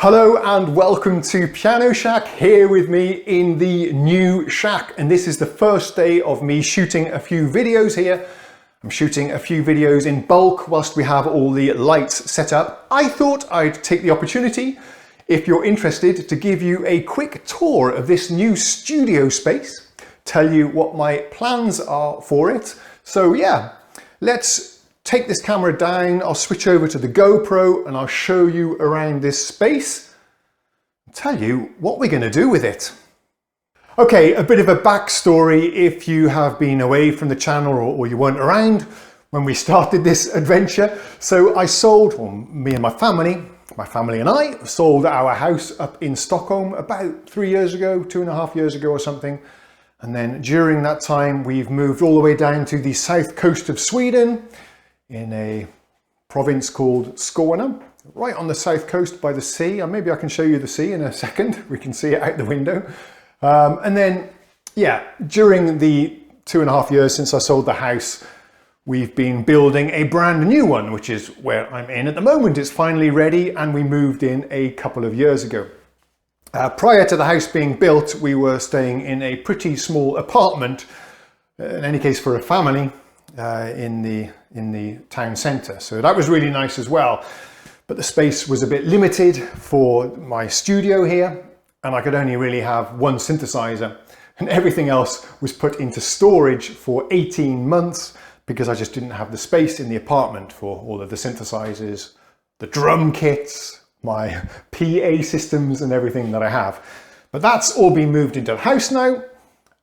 Hello and welcome to Piano Shack, here with me in the new shack. And this is the first day of me shooting a few videos here. I'm shooting a few videos in bulk whilst we have all the lights set up. I thought I'd take the opportunity, if you're interested, to give you a quick tour of this new studio space, tell you what my plans are for it. So yeah, let's take this camera down, I'll switch over to the GoPro and I'll show you around this space and tell you what we're going to do with it. Okay, a bit of a backstory if you have been away from the channel or you weren't around when we started this adventure. So I sold, well, me and my family and I sold our house up in Stockholm about 3 years ago, 2.5 years ago or something. And then during that time, we've moved all the way down to the south coast of Sweden, in a province called Skåne, right on the south coast by the sea. And maybe I can show you the sea in a second. We can see it out the window. And then, yeah, during the 2.5 years since I sold the house, we've been building a brand new one, which is where I'm in at the moment. It's finally ready and we moved in a couple of years ago. Prior to the house being built, we were staying in a pretty small apartment, in any case for a family, in the town centre. So that was really nice as well. But the space was a bit limited for my studio here, and I could only really have one synthesizer, and everything else was put into storage for 18 months because I just didn't have the space in the apartment for all of the synthesizers, the drum kits, my PA systems and everything that I have. But that's all been moved into the house now.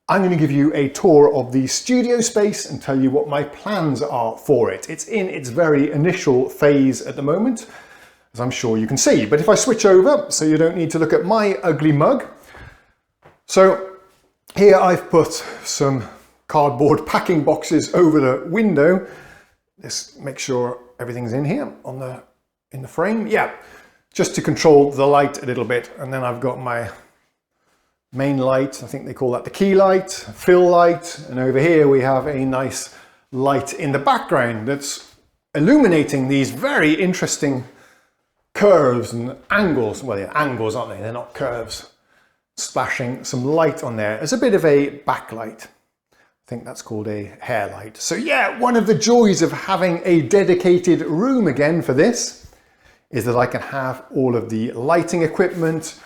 I'm going to give you a tour of the studio space and tell you what my plans are for it. It's in its very initial phase at the moment, as I'm sure you can see. But if I switch over, so you don't need to look at my ugly mug. So here I've put some cardboard packing boxes over the window. Let's make sure everything's in here in the frame. Yeah, just to control the light a little bit. And then I've got my main light, I think they call that the key light, fill light, and over here we have a nice light in the background that's illuminating these very interesting curves and angles. Well, they're angles, aren't they? They're not curves. Splashing some light on there as a bit of a backlight. I think that's called a hair light. So yeah, one of the joys of having a dedicated room again for this is that I can have all of the lighting equipment,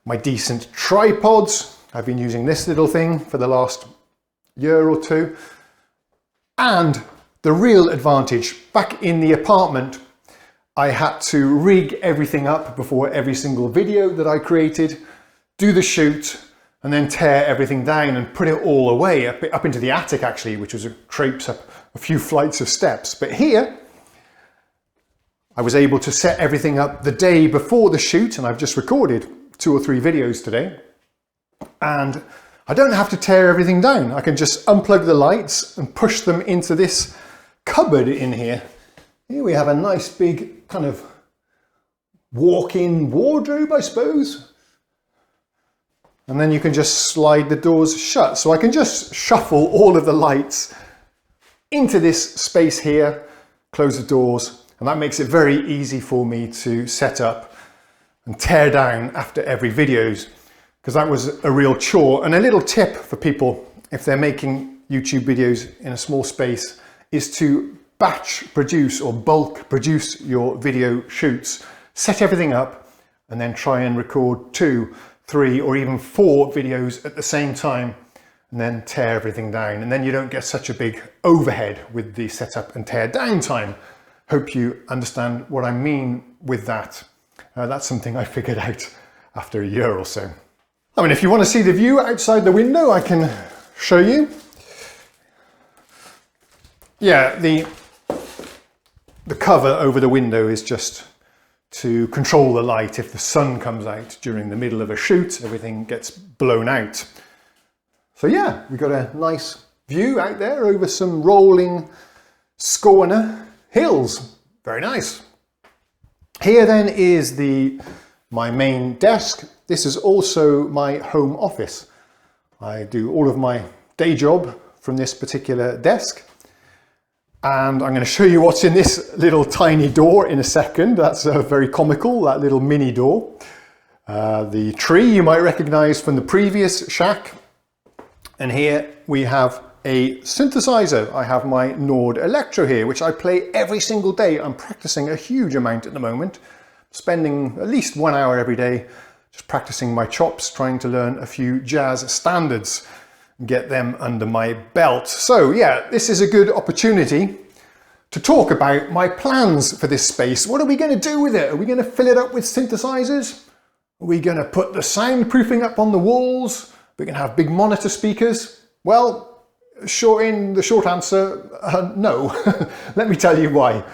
my decent tripods. I've been using this little thing for the last year or two. And the real advantage, back in the apartment, I had to rig everything up before every single video that I created, do the shoot, and then tear everything down and put it all away, up into the attic actually, which was a traipse up a few flights of steps. But here, I was able to set everything up the day before the shoot, and I've just recorded 2 or 3 videos today, and I don't have to tear everything down. I can just unplug the lights and push them into this cupboard in here. Here we have a nice big kind of walk-in wardrobe, I suppose. And then you can just slide the doors shut. So I can just shuffle all of the lights into this space here, close the doors, and that makes it very easy for me to set up and tear down after every videos, because that was a real chore. And a little tip for people, if they're making YouTube videos in a small space, is to batch produce or bulk produce your video shoots. Set everything up and then try and record 2, 3 or even 4 videos at the same time, and then tear everything down. And then you don't get such a big overhead with the setup and tear down time. Hope you understand what I mean with that. That's something I figured out after a year or so. I mean, if you want to see the view outside the window, I can show you. Yeah, the cover over the window is just to control the light. If the sun comes out during the middle of a shoot, everything gets blown out. So yeah, we've got a nice view out there over some rolling Skåne hills. Very nice. Here then is my main desk. This is also my home office. I do all of my day job from this particular desk. And I'm going to show you what's in this little tiny door in a second. That's very comical, that little mini door. The tree you might recognize from the previous shack. And here we have a synthesizer. I have my Nord Electro here, which I play every single day. I'm practicing a huge amount at the moment, spending at least 1 hour every day just practicing my chops, trying to learn a few jazz standards and get them under my belt. So yeah, this is a good opportunity to talk about my plans for this space. What are we going to do with it? Are we going to fill it up with synthesizers? Are we going to put the soundproofing up on the walls? We're going to have big monitor speakers? Well, the short answer, no. Let me tell you why.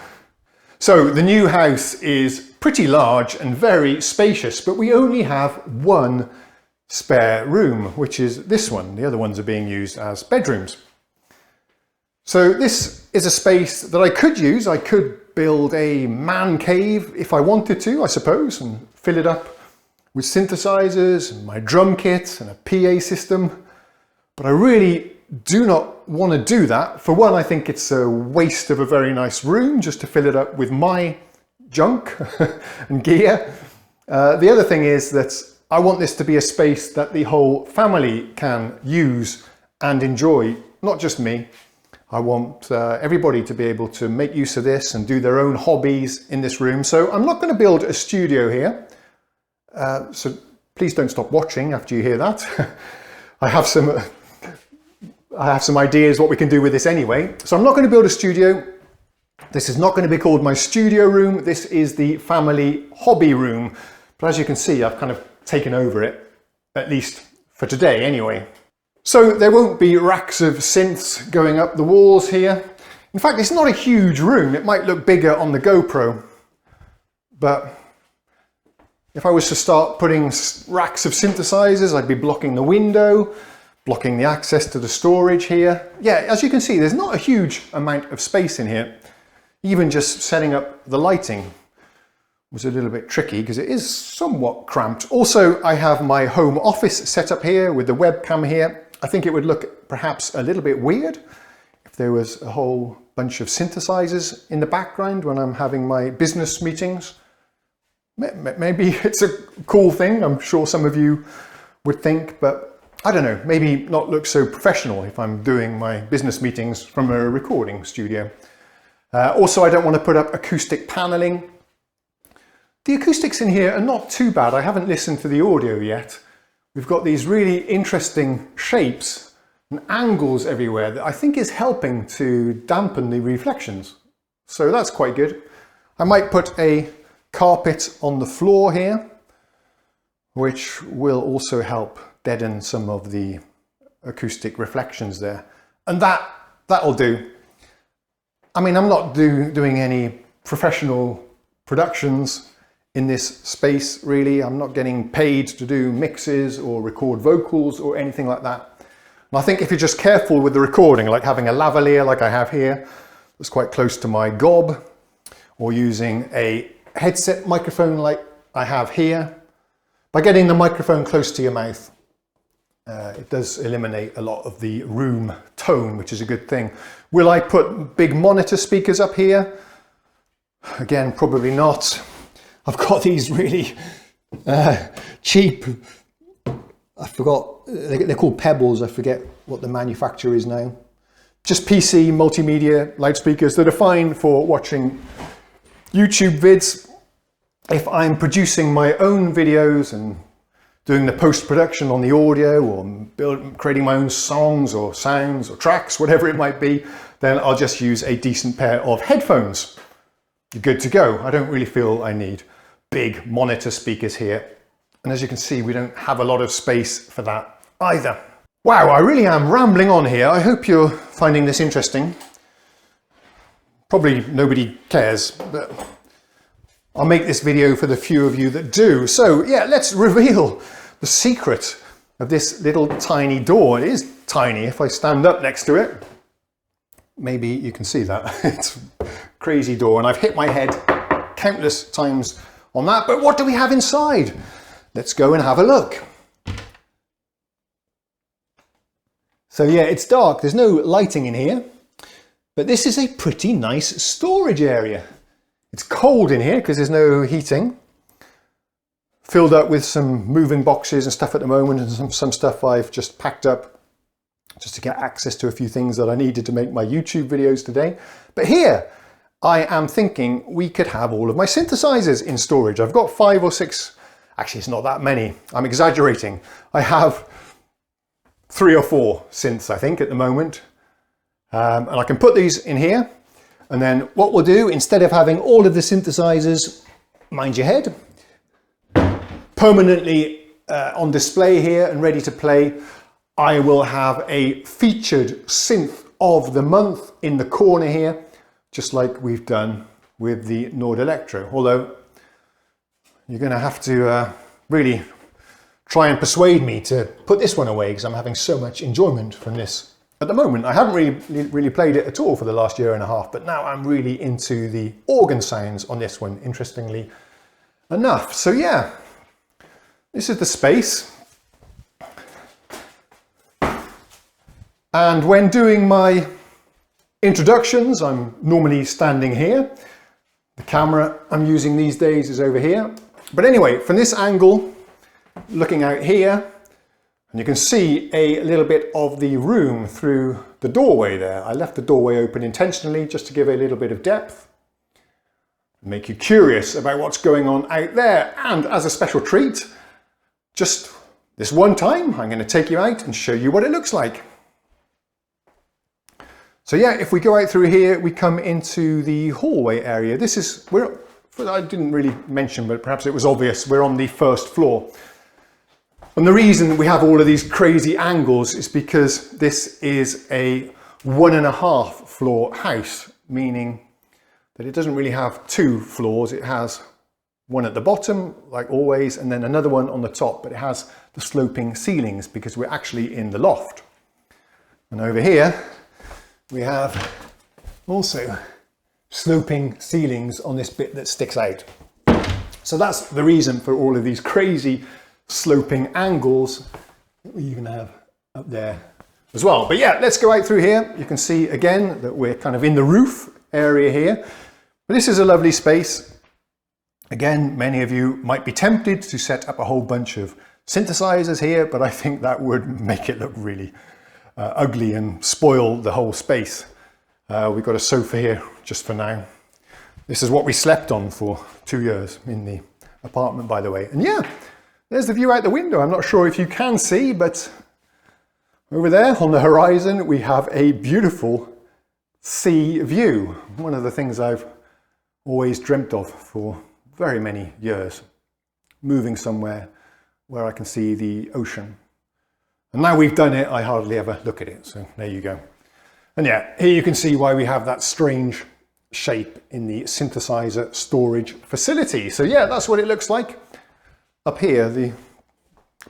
So the new house is pretty large and very spacious, but we only have one spare room, which is this one. The other ones are being used as bedrooms. So this is a space that I could use. I could build a man cave if I wanted to, I suppose, and fill it up with synthesizers and my drum kit and a PA system. But I really do not want to do that. For one, I think it's a waste of a very nice room just to fill it up with my junk and gear. The other thing is that I want this to be a space that the whole family can use and enjoy, not just me. I want everybody to be able to make use of this and do their own hobbies in this room. So I'm not going to build a studio here. So please don't stop watching after you hear that. I have some ideas what we can do with this anyway. So I'm not going to build a studio. This is not going to be called my studio room. This is the family hobby room. But as you can see, I've kind of taken over it, at least for today anyway. So there won't be racks of synths going up the walls here. In fact, it's not a huge room. It might look bigger on the GoPro. But if I was to start putting racks of synthesizers, I'd be blocking the window, blocking the access to the storage here. Yeah, as you can see, there's not a huge amount of space in here. Even just setting up the lighting was a little bit tricky because it is somewhat cramped. Also, I have my home office set up here with the webcam here. I think it would look perhaps a little bit weird if there was a whole bunch of synthesizers in the background when I'm having my business meetings. Maybe it's a cool thing, I'm sure some of you would think, but I don't know, maybe not look so professional if I'm doing my business meetings from a recording studio. Also, I don't want to put up acoustic paneling. The acoustics in here are not too bad. I haven't listened to the audio yet. We've got these really interesting shapes and angles everywhere that I think is helping to dampen the reflections. So that's quite good. I might put a carpet on the floor here, which will also help deaden some of the acoustic reflections there. And that'll do. I mean, I'm not doing any professional productions in this space, really. I'm not getting paid to do mixes or record vocals or anything like that. And I think if you're just careful with the recording, like having a lavalier like I have here, that's quite close to my gob, or using a headset microphone like I have here, by getting the microphone close to your mouth, it does eliminate a lot of the room tone, which is a good thing. Will I put big monitor speakers up here? Again, probably not. I've got these really cheap, I forgot, they're called Pebbles, I forget what the manufacturer is now. Just PC multimedia loudspeakers that are fine for watching YouTube vids. If I'm producing my own videos and doing the post-production on the audio, or creating my own songs or sounds or tracks, whatever it might be, then I'll just use a decent pair of headphones. You're good to go. I don't really feel I need big monitor speakers here. And as you can see, we don't have a lot of space for that either. Wow, I really am rambling on here. I hope you're finding this interesting. Probably nobody cares, but I'll make this video for the few of you that do. So yeah, let's reveal the secret of this little tiny door. It is tiny. If I stand up next to it, maybe you can see that. It's a crazy door, and I've hit my head countless times on that. But what do we have inside? Let's go and have a look. So yeah, it's dark. There's no lighting in here, but this is a pretty nice storage area. It's cold in here because there's no heating. filled up with some moving boxes and stuff at the moment, and some stuff I've just packed up just to get access to a few things that I needed to make my YouTube videos today. But here, I am thinking we could have all of my synthesizers in storage. I've got 5 or 6, actually it's not that many, I'm exaggerating. I have 3 or 4 synths, I think, at the moment. And I can put these in here. And then what we'll do, instead of having all of the synthesizers, mind your head, permanently on display here and ready to play, I will have a featured synth of the month in the corner here, just like we've done with the Nord Electro. Although you're going to have to really try and persuade me to put this one away, because I'm having so much enjoyment from this at the moment. I haven't really played it at all for the last year and a half, but now I'm really into the organ sounds on this one, interestingly enough. So yeah, this is the space. And when doing my introductions, I'm normally standing here. The camera I'm using these days is over here. But anyway, from this angle, looking out here, and you can see a little bit of the room through the doorway there. I left the doorway open intentionally just to give a little bit of depth, make you curious about what's going on out there. And as a special treat, just this one time, I'm going to take you out and show you what it looks like. So yeah, if we go out through here, we come into the hallway area. This is, I didn't really mention, but perhaps it was obvious, we're on the first floor. And the reason we have all of these crazy angles is because this is a 1.5 floor house, meaning that it doesn't really have 2 floors. It has one at the bottom, like always, and then another one on the top, but it has the sloping ceilings because we're actually in the loft. And over here, we have also sloping ceilings on this bit that sticks out. So that's the reason for all of these crazy sloping angles that we even have up there as well. But yeah, let's go out through here. You can see again that we're kind of in the roof area here. But this is a lovely space. Again, many of you might be tempted to set up a whole bunch of synthesizers here, but I think that would make it look really ugly and spoil the whole space. We've got a sofa here just for now. This is what we slept on for 2 years in the apartment, by the way. And yeah, there's the view out the window. I'm not sure if you can see, but over there on the horizon, we have a beautiful sea view. One of the things I've always dreamt of for very many years, moving somewhere where I can see the ocean. And now we've done it, I hardly ever look at it. So there you go. And yeah, here you can see why we have that strange shape in the synthesizer storage facility. So yeah, that's what it looks like. Up here, the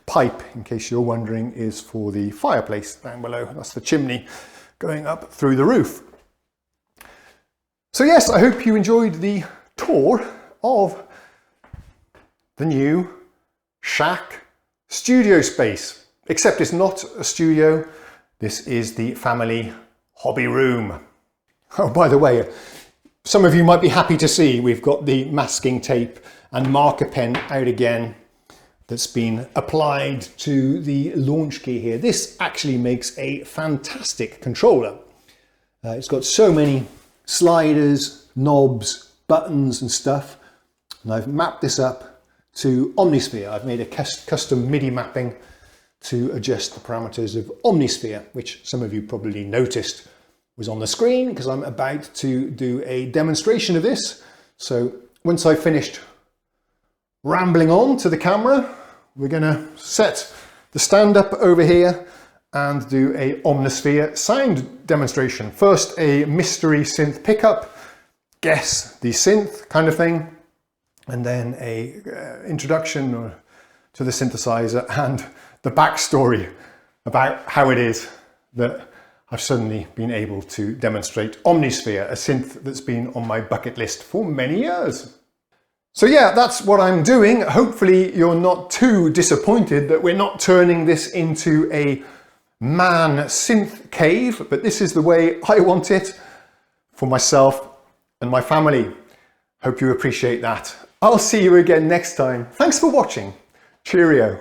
pipe, in case you're wondering, is for the fireplace down below. That's the chimney going up through the roof. So yes, I hope you enjoyed the tour of the new Shack studio space. Except it's not a studio, this is the family hobby room. Oh, by the way, some of you might be happy to see we've got the masking tape and marker pen out again that's been applied to the launch key here. This actually makes a fantastic controller. It's got so many sliders, knobs, buttons and stuff. And I've mapped this up to Omnisphere. I've made a custom MIDI mapping to adjust the parameters of Omnisphere, which some of you probably noticed was on the screen because I'm about to do a demonstration of this. So once I've finished rambling on to the camera, we're going to set the stand up over here and do a Omnisphere sound demonstration. First, a mystery synth pickup, guess the synth kind of thing, and then a introduction to the synthesizer and the backstory about how it is that I've suddenly been able to demonstrate Omnisphere, a synth that's been on my bucket list for many years. So yeah, that's what I'm doing. Hopefully you're not too disappointed that we're not turning this into a man synth cave, but this is the way I want it for myself and my family. Hope you appreciate that. I'll see you again next time. Thanks for watching. Cheerio.